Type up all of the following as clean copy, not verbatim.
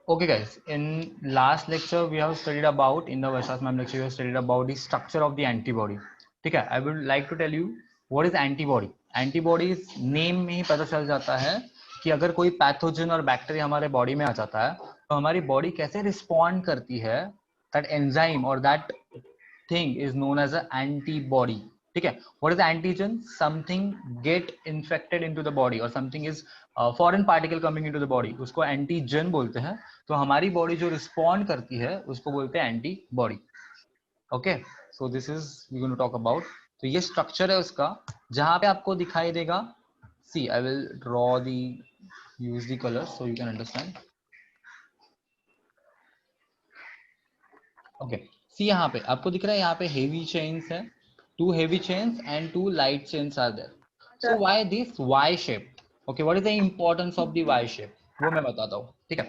Okay guys, in last lecture we have studied about, in the Vaishas ma'am lecture we have studied about the structure of the antibody. ठीक है, I would like to tell you what is antibody. Antibodies name में ही पता चल जाता है कि अगर कोई पैथोजन और बैक्टीरिया हमारे बॉडी में आ जाता है तो हमारी बॉडी कैसे रिस्पॉन्ड करती है. दैट एंजाइम और that thing is known as a antibody. ठीक है, what is antigen? Something get infected into the body और something is foreign particle coming into the body, उसको एंटीजन बोलते हैं. तो हमारी बॉडी जो रिस्पॉन्ड करती है उसको बोलते हैं antibody. Okay, so this is we going to talk about. तो ये स्ट्रक्चर है उसका, जहां पे आपको दिखाई देगा. See I will draw the, use the colour so you can understand. Okay, see यहाँ पे आपको दिख रहा है, यहाँ पे हेवी चेन्स है, 2 heavy chains and 2 light chains are there. So why this Y shape? Okay, what is the importance of the Y shape? वो मैं बताता हूँ. ठीक है.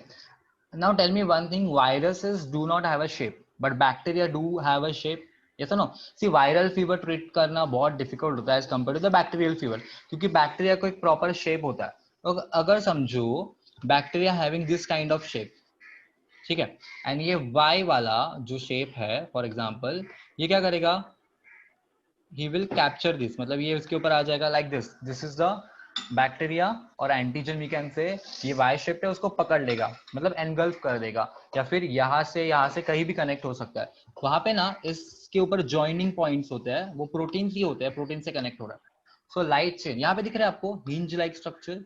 Now tell me one thing, viruses do not have a shape, but bacteria do have a shape. Yes or no? See, viral fever treat करना बहुत difficult होता है as compared to the bacterial fever, क्योंकि bacteria को एक proper shape होता है. तो अगर समझो bacteria having this kind of shape, ठीक है, एंड ये Y वाला जो शेप है, फॉर एग्जाम्पल ये क्या करेगा, ही विल कैप्चर दिस, मतलब ये उसके ऊपर आ जाएगा like this. This is the bacteria और एंटीजन वी कैन से. ये वाई शेप है, उसको पकड़ लेगा, मतलब एनगल्फ कर देगा, या फिर यहाँ से कहीं भी कनेक्ट हो सकता है. वहां पे ना इसके ऊपर ज्वाइनिंग पॉइंट्स होते हैं, वो प्रोटीन ही होते हैं, प्रोटीन से कनेक्ट हो रहा है. सो लाइट चेन यहाँ पे दिख रहा है आपको, hinge like structure,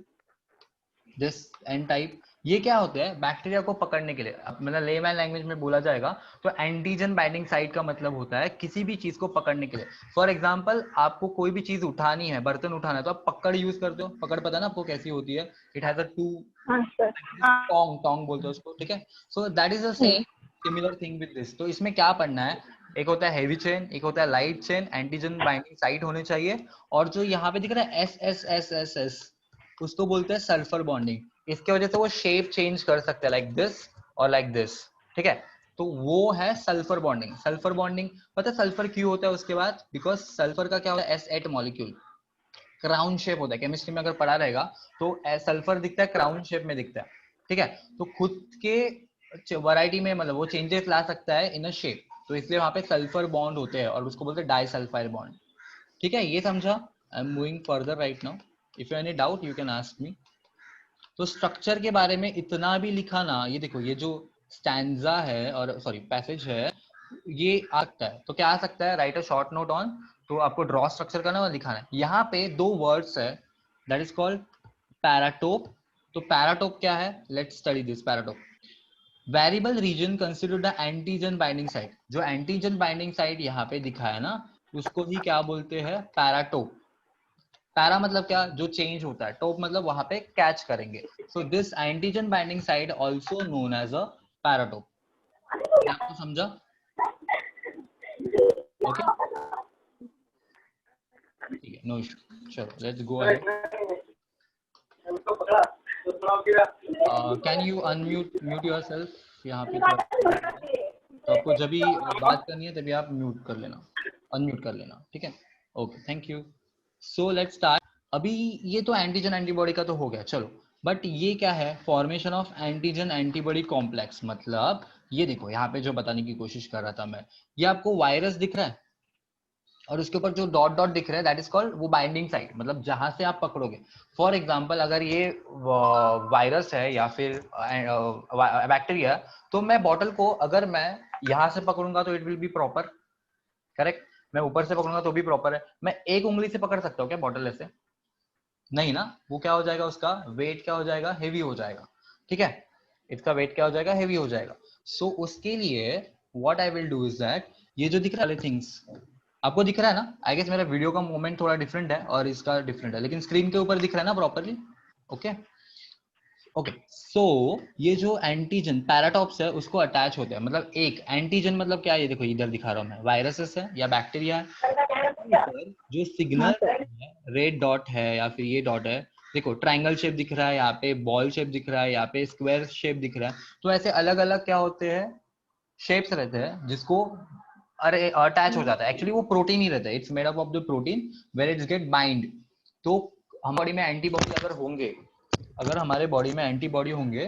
this an type. ये क्या होते हैं, बैक्टीरिया को पकड़ने के लिए. मतलब लेमैन लैंग्वेज में बोला जाएगा तो एंटीजन बाइंडिंग साइट का मतलब होता है किसी भी चीज को पकड़ने के लिए. फॉर एग्जांपल आपको कोई भी चीज उठानी है, बर्तन उठाना है, तो आप पकड़ यूज करते हो. पकड़ पता है ना आपको कैसी होती है? It has a to Tong, Tong बोलते हो उसको. ठीक है, so that is the same similar thing with this. तो इसमें क्या पढ़ना है, एक होता है हेवी चेन, एक होता है light chain, antigen binding site होनी चाहिए. और जो यहाँ पे दिख रहा है S S S S S, उसको बोलते हैं सल्फर बॉन्डिंग. इसके वजह से वो शेप चेंज कर सकते हैं लाइक दिस और लाइक दिस. ठीक है, तो वो है सल्फर बॉन्डिंग. सल्फर बॉन्डिंग पता है सल्फर क्यों होता है उसके बाद? बिकॉज सल्फर का क्या होता है, S8 मॉलिक्यूल क्राउन शेप होता है. केमिस्ट्री में अगर पढ़ा रहेगा तो सल्फर दिखता है क्राउन शेप में दिखता है. ठीक है, तो खुद के वैरायटी में मतलब वो चेंजेस ला सकता है इन अ शेप, तो इसलिए वहां पे सल्फर बॉन्ड होते हैं और उसको बोलते हैं डाइसल्फाइड बॉन्ड. ठीक है, ये समझा? I am moving further right now. If you any doubt you can ask मी. तो स्ट्रक्चर के बारे में इतना भी लिखा ना, ये देखो ये जो स्टैंजा है और सॉरी पैसेज है, ये आ सकता है. तो क्या आ सकता है, write a short note on. तो आपको ड्रॉ स्ट्रक्चर करना और दिखाना है. यहाँ पे 2 वर्ड्स है, दैट इज कॉल्ड पैराटोप. तो पैराटोप क्या है, let's study this. Paratope variable region consider the antigen binding site. जो एंटीजन बाइंडिंग साइट यहाँ पे दिखा है ना, उसको ही क्या बोलते हैं, पैराटोप. पैरा मतलब क्या, जो चेंज होता है, टोप मतलब वहां पे कैच करेंगे. So this antigen binding site also known as a paratope. क्या आपको समझा? ओके, ठीक है, नो इशू. चलो let's go ahead. Can you unmute mute yourself यहाँ पे तो आपको जब भी बात करनी है तभी आप म्यूट कर लेना, अनम्यूट कर लेना. ठीक है, okay, thank you. So let's start. अभी ये तो एंटीजन एंटीबॉडी का तो हो गया, चलो. बट ये क्या है, formation of antigen antibody complex. मतलब ये देखो यहाँ पे जो बताने की कोशिश कर रहा था मैं, ये आपको वायरस दिख रहा है और उसके ऊपर जो डॉट डॉट दिख रहा है दैट इज कॉल्ड वो बाइंडिंग साइट, मतलब जहां से आप पकड़ोगे. फॉर एग्जांपल अगर ये वायरस है या फिर बैक्टीरिया, तो मैं बॉटल को अगर मैं यहाँ से पकड़ूंगा तो it will B proper, correct. मैं ऊपर से पकड़ूंगा तो भी प्रॉपर है. मैं एक उंगली से पकड़ सकता हूँ क्या बॉटल ऐसे? नहीं ना, वो क्या हो जाएगा, उसका वेट क्या हो जाएगा, हेवी हो जाएगा. ठीक है, इसका वेट क्या हो जाएगा, हेवी हो जाएगा. सो उसके लिए what I will do is that, ये जो दिख रहा है थिंग्स आपको दिख रहा है ना, आई गेस मेरा वीडियो का मूवमेंट थोड़ा डिफरेंट है और इसका डिफरेंट है, लेकिन स्क्रीन के ऊपर दिख रहा है ना प्रॉपरली. ओके ओके, सो ये जो एंटीजन पैराटॉप्स है उसको अटैच होते हैं. मतलब एक एंटीजन मतलब क्या है, ये देखो इधर दिखा रहा हूं मैं, वायरसेस है या बैक्टीरिया है. जो सिग्नल रेड डॉट है या फिर ये डॉट है, देखो ट्रायंगल शेप दिख रहा है, यहाँ पे बॉल शेप दिख रहा है, यहाँ पे स्क्वायर शेप दिख रहा है. तो ऐसे अलग अलग क्या होते हैं, शेप्स रहते हैं जिसको अरे अटैच हो जाता है. एक्चुअली वो प्रोटीन ही रहता है, it's made up of the protein where it's get bind. तो हमारी बॉडी में एंटीबॉडी अगर होंगे, अगर हमारे बॉडी में एंटीबॉडी होंगे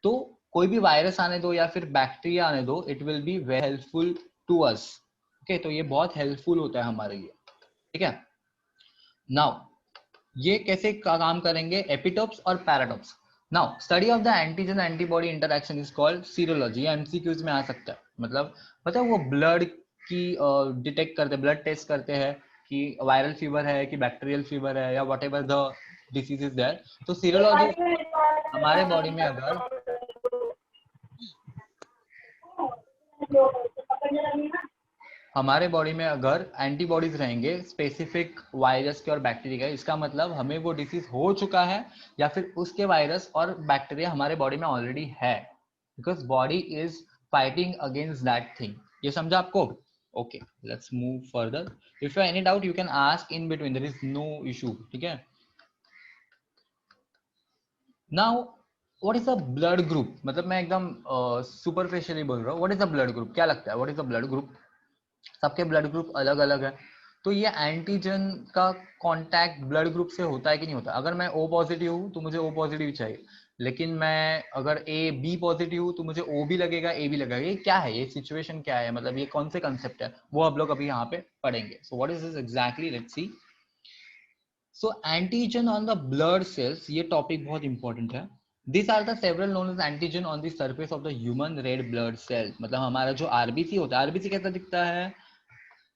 तो कोई भी वायरस आने दो या फिर बैक्टीरिया आने दो, it will be very helpful to us. Okay, तो ये बहुत हेल्पफुल होता है हमारे लिए, ठीक है। नाउ ये कैसे काम करेंगे, एपिटोप्स और paratopes. Now study of the antigen antibody interaction is called serology. MCQs में आ सकता है, मतलब पता है वो ब्लड की डिटेक्ट करते, ब्लड टेस्ट करते हैं कि वायरल फीवर है कि बैक्टीरियल फीवर है या whatever the disease is there. तो सीरोलॉजी हमारे बॉडी में अगर एंटीबॉडीज रहेंगे स्पेसिफिक वायरस के और बैक्टीरिया के, इसका मतलब हमें वो डिसीज हो चुका है या फिर उसके वायरस और बैक्टीरिया हमारे बॉडी में ऑलरेडी है, because body is fighting against that thing. ये समझा आपको? Okay, let's move further. If you any doubt you can ask in between, there is no issue, ठीक है। Now what is a blood group, मतलब मैं एकदम superficially बोल रहा हूँ। What is a blood group, क्या लगता है what is a blood group? सबके ब्लड ग्रुप अलग अलग है, तो ये एंटीजन का कांटेक्ट ब्लड ग्रुप से होता है कि नहीं होता? अगर मैं ओ पॉजिटिव हूँ तो मुझे ओ पॉजिटिव चाहिए, लेकिन मैं अगर ए बी पॉजिटिव हूँ तो मुझे ओ भी लगेगा ए भी लगेगा। ये क्या है, ये सिचुएशन क्या है, मतलब ये कौन से कंसेप्ट है, वो आप लोग अभी यहाँ पे पढ़ेंगे। So what is this exactly, let's see. So antigen on the blood cells, ये टॉपिक बहुत इंपॉर्टेंट है। This are the several known as antigen on the surface of the human red blood cell. मतलब हमारा जो RBC होता है, RBC कैसा दिखता है,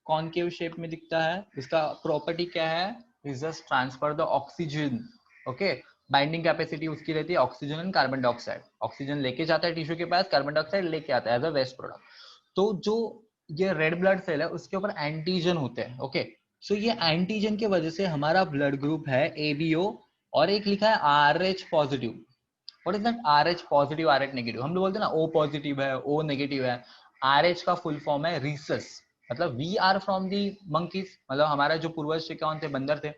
कॉनकेव शेप में दिखता है। इसका प्रॉपर्टी क्या है, is just transfer the oxygen. Okay, binding capacity उसकी रहती है oxygen and carbon dioxide. Oxygen लेके जाता है टिश्यू के पास, कार्बन डाइऑक्साइड लेके आता है एज अ वेस्ट प्रोडक्ट। तो जो ये रेड ब्लड सेल है उसके ऊपर एंटीजन होते हैं। ओके, सो ये एंटीजन की वजह से हमारा ब्लड ग्रुप है एबीओ, और एक लिखा है Rh positive. What is that Rh positive Rh negative? हम लोग बोलते हैं ना ओ पॉजिटिव है ओ नेगेटिव है। आरएच का फुल फॉर्म है रीसस, मतलब we are from the monkeys, मतलब हमारा जो पूर्वज थे कौन थे, बंदर थे।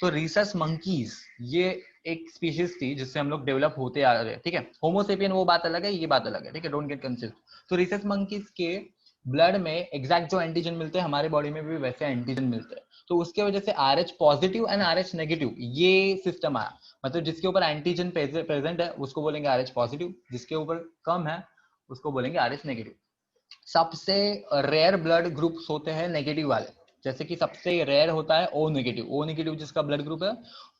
तो रीसस मंकीज ये एक स्पीशीज थी जिससे हम लोग डेवलप होते आ रहे हैं, ठीक है। होमोसेपियन वो बात अलग है, ये बात अलग है, ठीक है, डोंट गेट कंफ्यूज्ड। तो रीसस मंकीज के ब्लड में एग्जैक्ट जो एंटीजन मिलते हैं हमारे बॉडी में भी वैसे एंटीजन मिलते हैं। तो उसके वजह से RH positive and RH negative ये सिस्टम आया। मतलब जिसके ऊपर एंटीजन प्रेजेंट है उसको बोलेंगे आरएच पॉजिटिव, जिसके ऊपर कम है उसको बोलेंगे आरएच नेगेटिव। सबसे रेयर ब्लड ग्रुप्स होते हैं नेगेटिव वाले, जैसे कि सबसे रेयर होता है ओ नेगेटिव। ओ नेगेटिव जिसका ब्लड ग्रुप है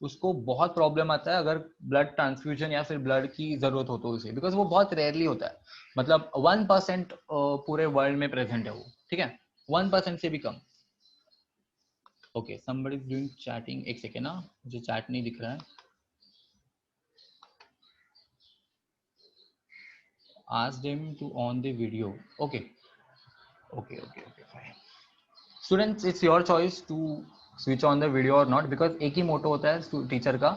उसको बहुत प्रॉब्लम आता है अगर ब्लड ट्रांसफ्यूजन या फिर ब्लड की जरूरत हो तो उसे, बिकॉज वो बहुत रेयरली होता है। मतलब 1% पूरे वर्ल्ड में प्रेजेंट है वो, ठीक है, 1% से भी कम। Okay, somebody is doing chatting, एक सेकेंड ना, मुझे चैट नहीं दिख रहा है। Ask them to on the video. Okay, okay, fine. Students, it's your choice to switch on the video or not, because एक ही मोटो होता है टीचर का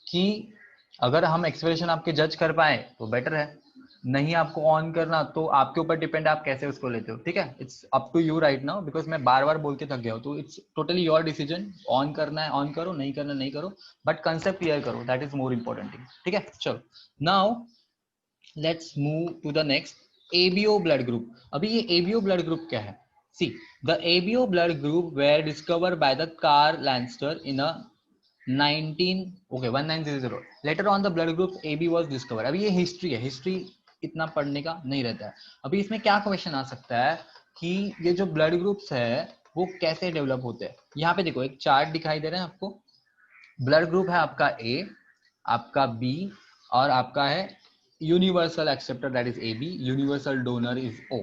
कि अगर हम एक्सप्रेशन आपके जज कर पाए तो बेटर है, नहीं आपको ऑन करना तो आपके ऊपर डिपेंड आप कैसे उसको लेते हो, ठीक है। It's up to you right now, because मैं बार बार बोल के थक गया हूँ, तो it's totally your decision. On करना है ऑन करो, नहीं करना नहीं करो, बट कंसेप्ट क्लियर करो, that is more important thing, ठीक है। चलो now let's move to the next, ABO blood group। अभी ये ABO blood group क्या है? See, the ABO blood group were discovered by the Karl Landster in a 1900। Later on the blood group AB was discovered। अभी ये history है, history इतना पढ़ने का नहीं रहता है। अभी इसमें क्या क्वेश्चन आ सकता है कि ये जो ब्लड ग्रुप्स है वो कैसे डेवलप होते हैं। यहाँ पे देखो एक चार्ट दिखाई दे रहा है आपको, ब्लड ग्रुप है आपका ए, आपका बी, और आपका है universal acceptor that is A B, universal donor is O,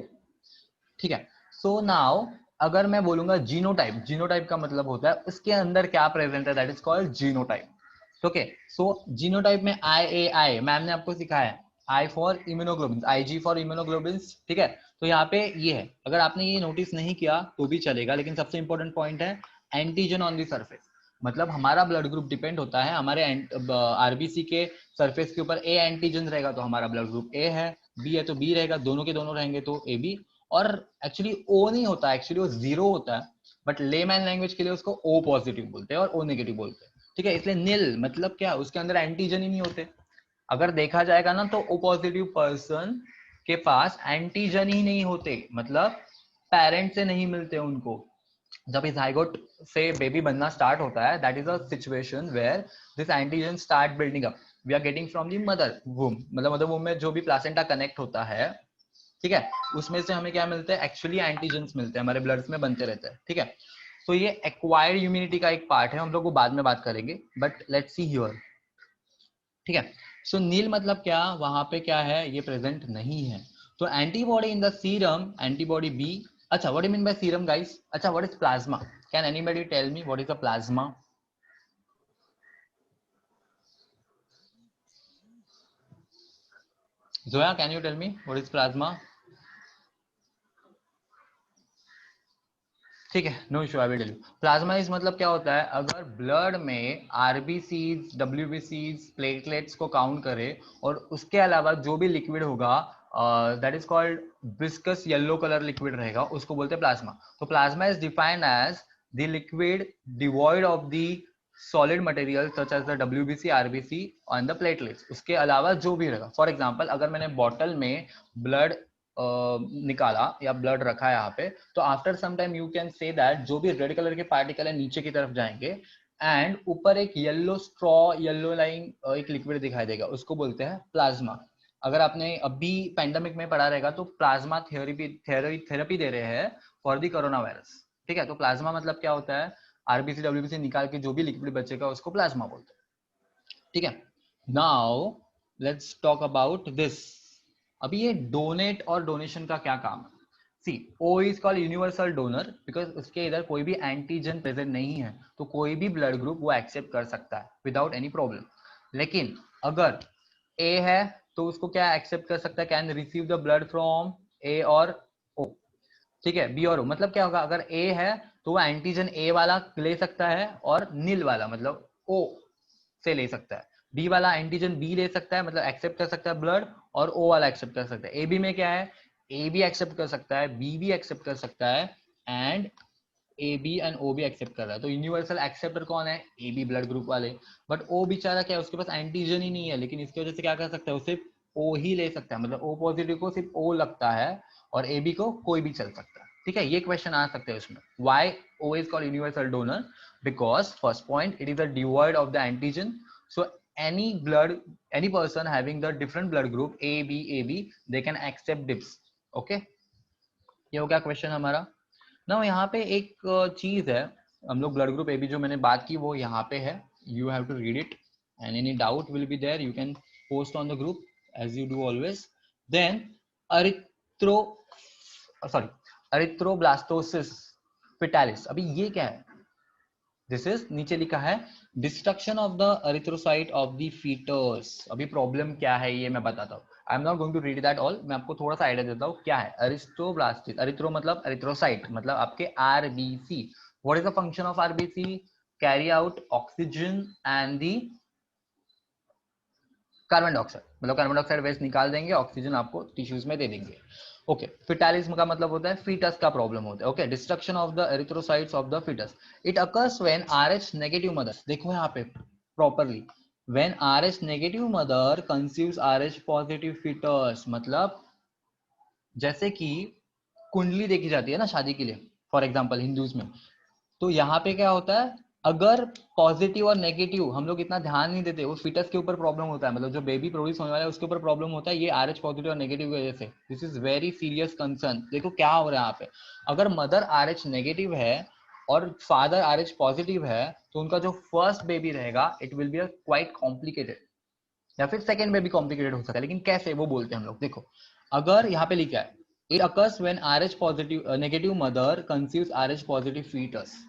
ठीक है। सो नाउ अगर मैं बोलूंगा जीनोटाइप, जीनोटाइप का मतलब होता है उसके अंदर क्या प्रेजेंट है, that is called genotype. Okay, so genotype में आई मैम ने आपको सिखाया है, I for immunoglobin, IG for immunoglobin, ठीक है। तो यहाँ पे ये है, अगर आपने ये नोटिस नहीं किया तो भी चलेगा, लेकिन सबसे इंपॉर्टेंट पॉइंट है एंटीजन ऑन द सरफेस। मतलब हमारा ब्लड ग्रुप डिपेंड होता है हमारे आरबीसी के सरफेस के ऊपर। ए एंटीजन रहेगा तो हमारा ब्लड ग्रुप ए है, बी है तो बी रहेगा, दोनों के दोनों रहेंगे तो ए बी। और एक्चुअली ओ नहीं होता, एक्चुअली वो जीरो होता है, बट लेमैन लैंग्वेज के लिए उसको ओ पॉजिटिव बोलते हैं और ओ नेगेटिव बोलते हैं, ठीक है। इसलिए नील मतलब क्या, उसके अंदर एंटीजन ही नहीं होते। अगर देखा जाएगा ना तो ओ पॉजिटिव पर्सन के पास एंटीजन ही नहीं होते, मतलब पेरेंट से नहीं मिलते उनको। जब इस जाइगोट से बेबी बनना स्टार्ट होता है, that is a situation where this antigen start building up. We are getting from the mother womb, मतलब मदर वूम में जो भी प्लासेंटा कनेक्ट होता है, ठीक है, उसमें से हमें क्या मिलता है, एक्चुअली एंटीजेंस मिलते हैं, हमारे ब्लड्स में बनते रहते हैं, ठीक है। तो ये एक्वायर्ड इम्यूनिटी का एक पार्ट है, हम लोग वो बाद में बात करेंगे, बट लेट्स सी हियर, ठीक है। सो नील मतलब क्या, वहां पे क्या है, ये प्रेजेंट नहीं है। तो antibody in the serum, antibody B. अच्छा, what do mean by serum guys? अच्छा, what is plasma? Can anybody tell me what is a plasma? Zoya, can you tell me what is plasma? ठीक है, no issue, I will tell you. Plasma is मतलब क्या होता है, अगर blood में RBCs, डब्ल्यूबीसीज, प्लेटलेट्स को काउंट करे और उसके अलावा जो भी लिक्विड होगा, that is called viscous yellow colour liquid रहेगा, उसको बोलते हैं प्लाज्मा। तो plasma is defined as the liquid devoid of the solid material such as the WBC, RBC and the platelets. उसके अलावा जो भी रहेगा, फॉर एग्जांपल अगर मैंने बॉटल में ब्लड निकाला या ब्लड रखा है यहाँ पे, तो after some time you can say that जो भी रेड कलर के पार्टिकल है नीचे की तरफ जाएंगे एंड ऊपर एक येलो स्ट्रॉ, येलो लाइन एक लिक्विड दिखाई देगा, उसको बोलते हैं प्लाज्मा। अगर आपने अभी पेंडेमिक में पढ़ा रहेगा तो प्लाज्मा थेरेपी दे रहे हैं फॉर द कोरोना वायरस, ठीक है। तो प्लाज्मा मतलब क्या होता है, आरबीसी डब्ल्यूबीसी निकाल के जो भी लिक्विड बचेगा उसको प्लाज्मा बोलते हैं, ठीक है। Now let's talk about this. अभी ये डोनेट और डोनेशन का क्या काम है? See, O is called universal donor because उसके इधर कोई भी एंटीजन प्रेजेंट नहीं है, तो कोई भी ब्लड ग्रुप वो एक्सेप्ट कर सकता है विदाउट एनी प्रॉब्लम। लेकिन अगर ए है तो उसको क्या एक्सेप्ट कर सकता है, can receive the blood from A और ओ, ठीक है। बी और ओ मतलब क्या होगा, अगर ए है तो वो एंटीजन ए वाला ले सकता है और नील वाला मतलब ओ से ले सकता है, बी वाला एंटीजन बी ले सकता है मतलब एक्सेप्ट कर सकता है ब्लड, और ओ वाला एक्सेप्ट कर सकता है। ए बी में क्या है, ए भी एक्सेप्ट कर सकता है, बी भी एक्सेप्ट कर सकता है एंड ए बी एंड ओ भी एक्सेप्ट कर रहा है। तो यूनिवर्सल एक्सेप्टर कौन है, ए बी ब्लड ग्रुप वाले। बट ओ बेचारा क्या है, उसके पास एंटीजन ही नहीं है, लेकिन इसकी वजह से क्या कर सकता है, उसे ओ ही ले सकता है, मतलब ओ पॉजिटिव को सिर्फ ओ लगता है और ए बी को कोई भी चल सकता है, ठीक है। ये क्वेश्चन आ सकते हैं उसमें, why O is called universal donor, because first point it is a devoid of the antigen. So any person having the different blood group AB, they can accept DIPS, okay। ये हो गया question हमारा। ना यहाँ पे एक चीज है, हम लोग ब्लड ग्रुप ए बी जो मैंने बात की वो यहाँ पे है, you have to read it and any doubt will be there, you can post on the group as you do always. Then erythro sorry erythroblastosis fetalis, अभी ये क्या है, दिस इज नीचे लिखा है destruction of the erythrocyte of the foetus. अभी problem क्या है ये मैं बताता हूँ, I am not going to read that all, मैं आपको थोड़ा सा आइडिया देता हूँ क्या है एरिथ्रोब्लास्टिस। एरिथ्रो मतलब एरिथ्रोसाइट मतलब आपके RBC. What is the function of RBC, carry out oxygen and the carbon dioxide, मतलब कार्बन डाइऑक्साइड वेस्ट निकाल देंगे, ऑक्सीजन आपको टिश्यूज में दे देंगे, ओके। फिटालिज्म का मतलब होता है फीटस का प्रॉब्लम होता है, okay. Destruction of the erythrocytes of the foetus, it occurs when Rh negative mother, देखो यहाँ पे properly, when Rh negative mother conceives Rh positive foetus, मतलब जैसे कि कुंडली देखी जाती है ना शादी के लिए, फॉर एग्जाम्पल हिंदूज में, तो यहाँ पे क्या होता है, अगर पॉजिटिव और नेगेटिव हम लोग इतना ध्यान नहीं देते, वो फीटस के ऊपर प्रॉब्लम होता है, मतलब जो बेबी प्रोड्यूस होने वाला है उसके ऊपर प्रॉब्लम होता है, ये आरएच पॉजिटिव और नेगेटिव की वजह से। This is very serious concern. देखो क्या हो रहा है यहाँ पे, अगर मदर आरएच नेगेटिव है और फादर आरएच पॉजिटिव है, तो उनका जो फर्स्ट बेबी रहेगा it will B quite complicated, या फिर सेकेंड बेबी कॉम्प्लिकेटेड हो सकता है, लेकिन कैसे वो बोलते हैं हम लोग, देखो अगर यहाँ पे लिखा है it occurs when Rh positive negative mother conceives Rh positive foetus.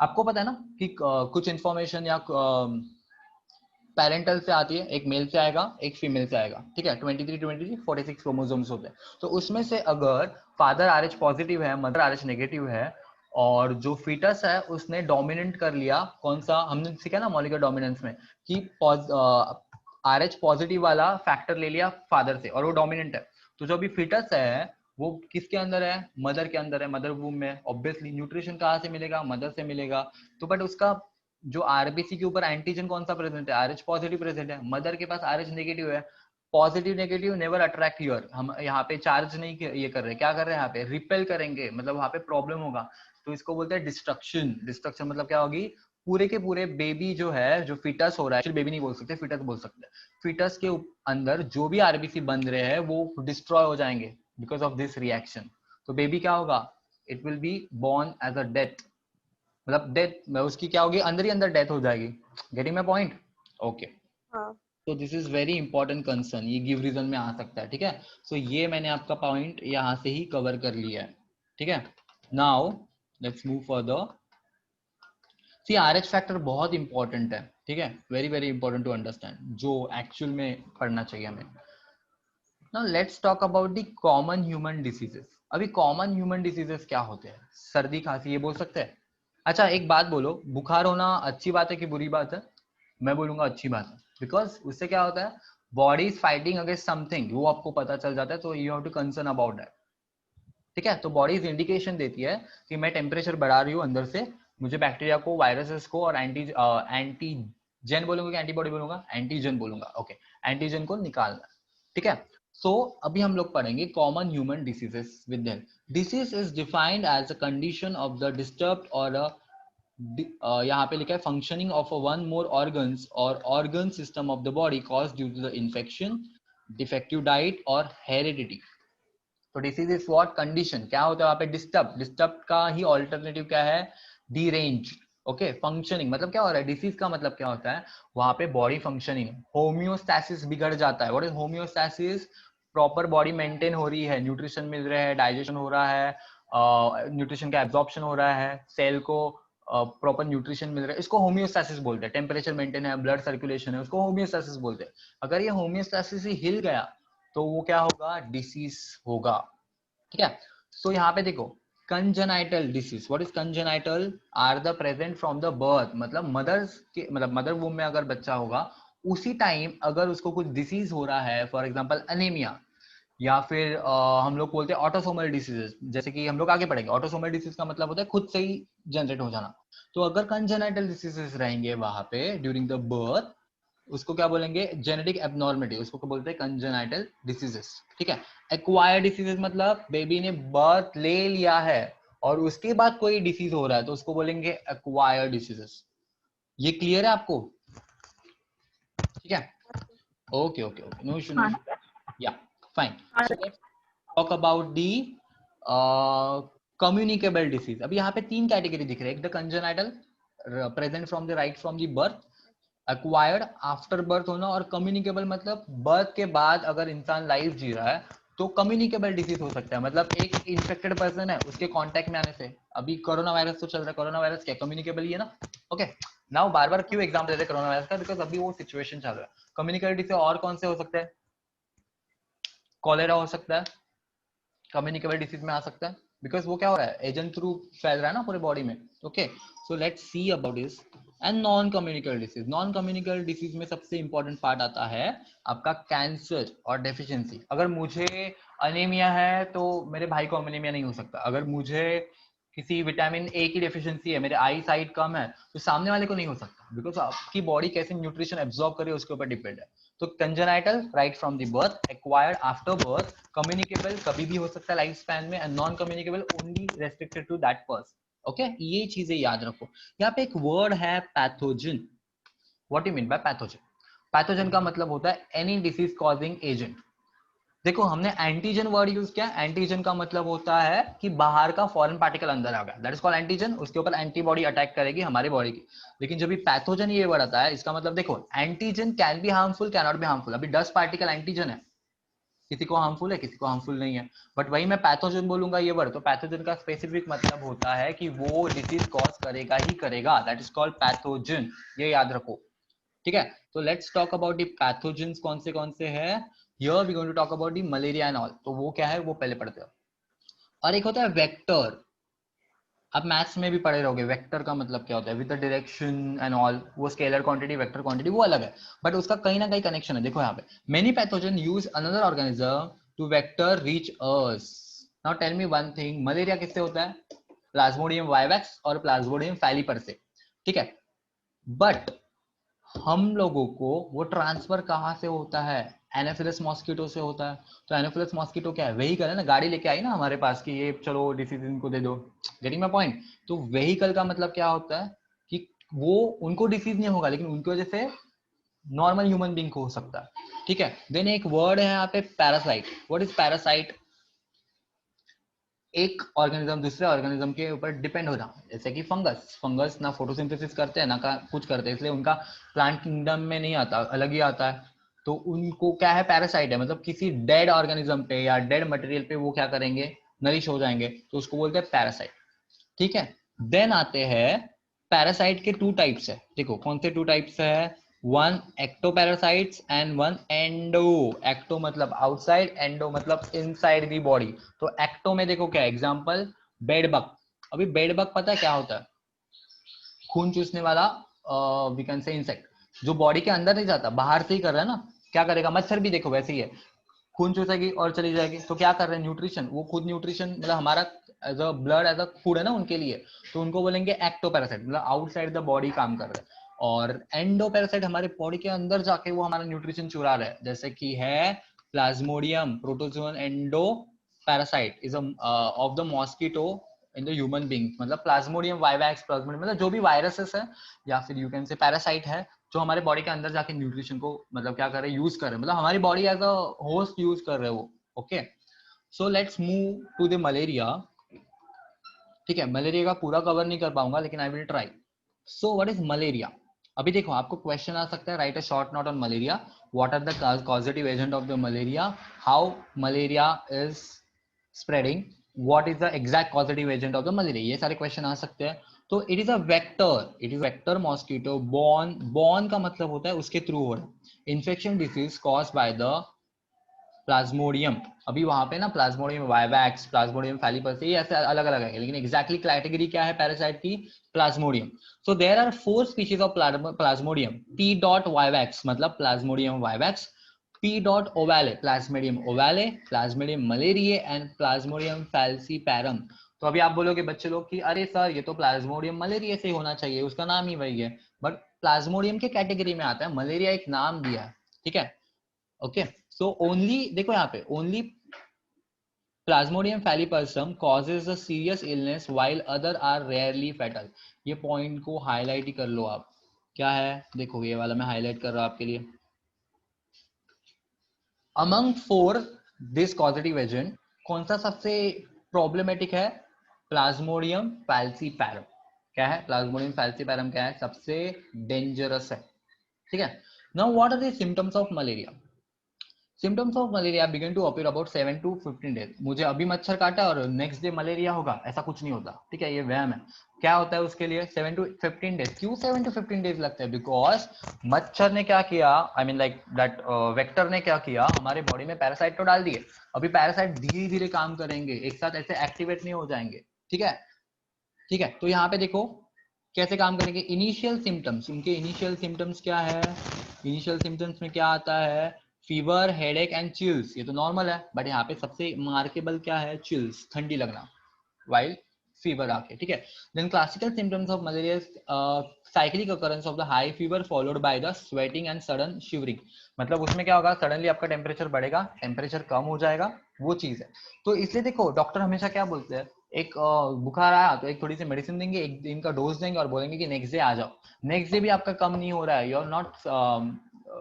आपको पता है ना कि कुछ इंफॉर्मेशन या पेरेंटल से आती है, एक मेल से आएगा एक फीमेल से आएगा, ठीक है। 23 46 क्रोमोसोम्स होते हैं, तो उसमें से अगर फादर आरएच पॉजिटिव है मदर आरएच नेगेटिव है और जो फीटस है उसने डोमिनेंट कर लिया, कौन सा हमने सीखा ना मॉलिक्यूलर डोमिनेंस में, कि आरएच पॉजिटिव वाला फैक्टर ले लिया फादर से और वो डोमिनेंट है, तो जो भी फीटस है वो किसके अंदर है, मदर के अंदर है, मदर वूम में। ऑब्वियसली न्यूट्रिशन कहाँ से मिलेगा, मदर से मिलेगा। तो बट उसका जो आरबीसी के ऊपर एंटीजन कौन सा प्रेजेंट है, आरएच पॉजिटिव प्रेजेंट है, मदर के पास आरएच नेगेटिव है। Positive negative never attract here, हम यहाँ पे चार्ज नहीं ये कर रहे, क्या कर रहे हैं यहाँ पे, रिपेल करेंगे, मतलब वहां पे प्रॉब्लम होगा, तो इसको बोलते हैं डिस्ट्रक्शन। डिस्ट्रक्शन मतलब क्या होगी, पूरे के पूरे बेबी जो है, जो फिटस हो रहा है, एक्चुअली बेबी नहीं बोल सकते, फिटस बोल सकते हैं, फिटस के अंदर जो भी आरबीसी बन रहे हैं वो डिस्ट्रॉय हो जाएंगे बिकॉज ऑफ दिस रिएक्शन। तो बेबी क्या होगा, it will be born as a death, मतलब डेथ में उसकी क्या होगी, अंदर ही अंदर डेथ हो जाएगी। Getting my point? ओके, तो this is very important concern, ये गिव रीजन में आ सकता है, ठीक है। सो ये मैंने आपका पॉइंट यहाँ से ही कवर कर लिया है, ठीक है। Now let's move further. See Rh factor बहुत इंपॉर्टेंट है, ठीक है, very very important to understand, जो एक्चुअल में पढ़ना चाहिए हमें। Now let's talk about the common human diseases. अभी कॉमन ह्यूमन डिसीजेस क्या होते हैं? सर्दी खांसी, ये बोल सकते हैं। अच्छा एक बात बोलो, बुखार होना अच्छी बात है कि बुरी बात है? मैं बोलूंगा अच्छी बात है, बिकॉज उससे क्या होता है, body is fighting against something, वो आपको पता चल जाता है, तो you have to concern about that, ठीक है। तो बॉडी इंडिकेशन देती है कि मैं टेम्परेचर बढ़ा रही हूँ अंदर से, मुझे बैक्टीरिया को, वायरसेस को, और एंटीजन बोलूंगा कि एंटीबॉडी बोलूंगा, एंटीजन बोलूंगा, ओके, एंटीजन को निकालना, ठीक है। सो अभी हम लोग पढ़ेंगे common human diseases with them. Disease is defined as a condition of the disturbed और यहाँ पे लिखा है functioning of one more organs और organ system of the body cause due to the infection, defective diet और heredity. तो disease is what, condition, क्या होता है वहां पे, डिस्टर्ब, डिस्टर्ब का ही ऑल्टरनेटिव क्या है, डीरेंज, ओके। फंक्शनिंग मतलब क्या हो रहा है, डिसीज का मतलब क्या होता है, वहां पे बॉडी फंक्शनिंग, होम्योस्टैसिस बिगड़ जाता है। What is homeostasis? Proper body maintain हो रही है, न्यूट्रिशन मिल रहा है, डाइजेशन हो रहा है, न्यूट्रिशन का एब्जॉर्प्शन हो रहा है, सेल को प्रॉपर न्यूट्रिशन मिल रहा है, इसको होम्योस्टैसिस बोलते हैं। टेम्परेचर मेंटेन है, ब्लड सर्कुलेशन है, उसको होम्योस्टैसिस बोलते हैं। अगर ये होम्योस्टैसिस ही हिल गया तो वो क्या होगा, डिसीज होगा, ठीक है। सो यहाँ पे देखो, congenital disease, what is congenital, are the present from the birth, मतलब मदर्स के, मतलब मदर वूम में अगर बच्चा होगा उसी टाइम अगर उसको कुछ डिसीज हो रहा है, फॉर एग्जांपल अनीमिया, या फिर हम लोग बोलते हैं ऑटोसोमल डिसीजेस, जैसे कि हम लोग आगे पढ़ेंगे, ऑटोसोमल डिसीज का मतलब होता है खुद से ही जनरेट हो जाना। तो अगर कंजेनाइटल डिसीजेस रहेंगे वहां पे ड्यूरिंग द बर्थ, उसको क्या बोलेंगे, जेनेटिक एबनॉर्मिटी, उसको क्या बोलते हैं, कंजेनाइटल डिसीजेस, ठीक है। एक्वायर्ड डिसीजेस मतलब बेबी ने बर्थ ले लिया है और उसके बाद कोई डिसीज हो रहा है तो उसको बोलेंगे एक्वायर्ड डिसीजेस। ये क्लियर है आपको? ठीक है, okay okay okay, no issue no issue, yeah fine. So let's talk about the communicable disease. अभी यहाँ पे तीन कैटेगरी दिख रहे हैं, एक the congenital, present from the right from the birth, acquired after birth होना, और कम्युनिकेबल मतलब बर्थ के बाद अगर इंसान लाइफ जी रहा है तो कम्युनिकेबल डिसीज हो सकता है, मतलब एक इन्फेक्टेड पर्सन है उसके कांटेक्ट में आने से, अभी कोरोना वायरस तो चल रहा है, कोरोना वायरस क्या कम्युनिकेबल ही है ना, ओके। नाउ बार बार क्यों एग्जाम दे रहे हैं कोरोना वायरस का, बिकॉज अभी वो सिचुएशन चल रहा है। कम्युनिकेबल डिसीज और कौन से हो सकते हैं, कॉलेरा हो सकता है, कम्युनिकेबल डिसीज में आ सकता है, बिकॉज वो क्या हो रहा है, एजेंट थ्रू फैल रहा है ना पूरे बॉडी में, okay. So let's see about this. And non communicable disease, non communicable disease में सबसे इंपॉर्टेंट पार्ट आता है आपका कैंसर और डेफिशिएंसी। अगर मुझे अनीमिया है तो मेरे भाई को अनीमिया नहीं हो सकता, अगर मुझे किसी विटामिन ए की डेफिशिएंसी है, मेरे आई साइट कम है, तो सामने वाले को नहीं हो सकता, बिकॉज आपकी बॉडी कैसे न्यूट्रिशन एब्जॉर्ब करे उसके ऊपर डिपेंड है। तो congenital right from the birth, acquired after birth, communicable कभी भी हो सकता है लाइफ स्पैन में, and non communicable only restricted to that person, okay. ये चीजें याद रखो। यहाँ पे एक वर्ड है pathogen. What you mean by pathogen? Pathogen का मतलब होता है एनी डिसीज कॉजिंग एजेंट। देखो हमने एंटीजन वर्ड यूज किया, एंटीजन का मतलब होता है कि बाहर का फॉरेन पार्टिकल अंदर आ गया, दैट इज कॉल्ड एंटीजन, उसके ऊपर एंटीबॉडी अटैक करेगी हमारी बॉडी की। लेकिन जब भी पैथोजन ये वर्ड आता है, इसका मतलब देखो, antigen can be harmful, can not be harmful. अभी 10 पार्टिकल एंटीजन है, किसी को हार्मफुल है, किसी को हार्मफुल नहीं है, बट वही मैं पैथोजन बोलूंगा ये वर्ड, तो पैथोजन का स्पेसिफिक मतलब होता है कि वो डिसीज कॉज करेगा ही करेगा, दैट इज कॉल्ड पैथोजन, ये याद रखो, ठीक है। तो let's talk about the pathogens, कौन से हैं। Here we going to talk about the malaria and all, तो वो क्या है वो पहले पढ़ते हैं। और एक होता है वेक्टर, आप मैथ्स में भी पढ़े रहोगे, वेक्टर का मतलब क्या होता है, with the direction and all, वो स्केलर क्वांटिटी वेक्टर क्वांटिटी वो अलग है, बट उसका कहीं ना कहीं कनेक्शन है। देखो यहाँ पे, many pathogen use another organism to vector reach us. Now tell me one thing, malaria किससे होता है, प्लाज्मोडियम वाइवेक्स और प्लाज्मोडियम फैलीपर से, ठीक है। बट हम लोगों को वो ट्रांसफर कहाँ से होता है, एनाफिलस मॉस्किटो से होता है। तो एनाफिलस मॉस्किटो क्या है, व्हीकल है ना, गाड़ी लेके आई ना हमारे पास कि ये चलो डिसीज इनको दे दो, गेटिंग माय पॉइंट। तो व्हीकल का मतलब क्या होता है कि वो उनको डिसीज नहीं होगा, लेकिन उनकी वजह से नॉर्मल ह्यूमन बींग को हो सकता है, ठीक है। देन एक वर्ड है यहाँ पे पैरासाइट। What is parasite? एक ऑर्गेनिज्म दूसरे ऑर्गेनिज्म के ऊपर डिपेंड होना, जैसे कि फंगस। फंगस ना फोटोसिंथेसिस करते हैं ना कुछ करते हैं, इसलिए उनका प्लांट किंगडम में नहीं आता, अलग ही आता है। तो उनको क्या है, पैरासाइट है, मतलब किसी डेड ऑर्गेनिज्म पे या डेड मटेरियल पे वो क्या करेंगे, नरिश हो जाएंगे, तो उसको बोलते हैं पैरासाइट, ठीक है। देन आते हैं पैरासाइट के टू टाइप्स है, देखो कौन से टू टाइप्स है। One ectoparasites and one endo. Ecto मतलब आउटसाइड, एंडो मतलब इनसाइड दी बॉडी। तो एक्टो में देखो क्या एग्जांपल, बेड बग। अभी बेड बग पता है क्या होता है? खून चूसने वाला वी कैन से इंसेक्ट, जो बॉडी के अंदर नहीं जाता, बाहर से ही कर रहा है ना। क्या करेगा, मच्छर भी देखो वैसे ही है, खून चूसेगी और चली जाएगी, तो क्या कर रहे हैं, न्यूट्रिशन। वो खुद न्यूट्रिशन मतलब हमारा as a blood as a food है ना उनके लिए, तो उनको बोलेंगे एक्टोपैरासाइट, मतलब आउटसाइड द बॉडी काम कर रहे हैं। और एंडोपैरासाइट हमारे बॉडी के अंदर जाके वो हमारा न्यूट्रिशन चुरा रहे हैं, जैसे कि है Plasmodium protozoan endo parasite is of the mosquito in the human being, मतलब प्लाज्मोडियम वाइवैक्स, प्लाज्मोडियम मतलब जो भी वायरसेस है या फिर यू कैन से पैरासाइट है, जो हमारे बॉडी के अंदर जाके न्यूट्रिशन को मतलब क्या कर रहे हैं, यूज कर रहे हैं, मतलब हमारी body as a host use कर रहे हैं वो। Okay, so let's move to the malaria, ठीक है। मलेरिया का पूरा कवर नहीं कर पाऊंगा, लेकिन I will try. So what is malaria? अभी देखो आपको क्वेश्चन आ सकता है, write a short note on malaria, what are the causative agent of the malaria, how malaria is spreading, what is the exact causative agent of the malaria, ये सारे question आ सकते हैं। तो it is a vector, it is vector mosquito borne, borne का मतलब होता है उसके थ्रू हो रहा है, infection disease caused by the Plasmodium. अभी वहां पे ना प्लाज्मोडियम वाइवैक्स, प्लाज्मोडियम फैलिपस, ये ऐसे अलग अलग है, लेकिन एग्जैक्टली कैटेगरी क्या है पैरासाइट की, plasmodium. So there are 4 species of plasmodium, P dot vivax मतलब plasmodium vivax, P dot ovale plasmodium ovale, plasmodium malariae and plasmodium falciparum. तो अभी आप बोलोगे बच्चे लोग कि अरे सर ये तो प्लाज्मोडियम मलेरिया से होना चाहिए, उसका नाम ही वही है, बट प्लाज्मोडियम के कैटेगरी में आता है, मलेरिया एक नाम दिया है, ठीक है। ओके, सो ओनली देखो यहाँ पे only plasmodium falciparum causes a serious illness while other are rarely fatal। ये पॉइंट को हाईलाइट ही कर लो आप, क्या है देखो, ये वाला मैं हाईलाइट कर रहा हूं आपके लिए। अमंग 4 दिस कॉजेटिव एजेंट कौन सा सबसे प्रॉब्लमेटिक है? Plasmodium falciparum. क्या है प्लाज्मोडियम फैल्सीपैरम, क्या है सबसे डेंजरस है, ठीक है। Now what are the symptoms of malaria? Symptoms of malaria begin to appear about 7 to 15 days. मुझे अभी मच्छर काटा और नेक्स्ट डे मलेरिया होगा, ऐसा कुछ नहीं होता, ठीक है, ये वहम है। क्या होता है उसके लिए 7 to 15 डेज। क्यों 7 to 15 डेज लगते हैं? बिकॉज मच्छर ने क्या किया, I mean like that vector ने क्या किया, हमारे बॉडी में पैरासाइट तो डाल दिए, अभी पैरासाइट धीरे धीरे काम करेंगे, एक साथ ऐसे एक्टिवेट नहीं हो जाएंगे, ठीक है, ठीक है। तो यहाँ पे देखो कैसे काम करेंगे, इनिशियल सिम्टम्स, इनके इनिशियल सिम्टम्स क्या है, इनिशियल सिम्टम्स में क्या आता है, फीवर, हेडेक एंड चिल्स, ये तो नॉर्मल है, बट यहाँ पे सबसे मार्केबल क्या है, चिल्स, ठंडी लगना वाइल फीवर आके, ठीक है। Then classical symptoms of malaria cyclic occurrence of the high fever followed by the sweating and sudden shivering, मतलब उसमें क्या होगा, सडनली आपका टेम्परेचर बढ़ेगा, टेम्परेचर कम हो जाएगा, वो चीज है। तो इसलिए देखो डॉक्टर हमेशा क्या बोलते हैं, एक बुखार आया तो एक थोड़ी सी मेडिसिन देंगे, एक दिन का डोज देंगे और बोलेंगे कि नेक्स्ट डे आ जाओ। नेक्स्ट डे भी आपका कम नहीं हो रहा है, यू आर नॉट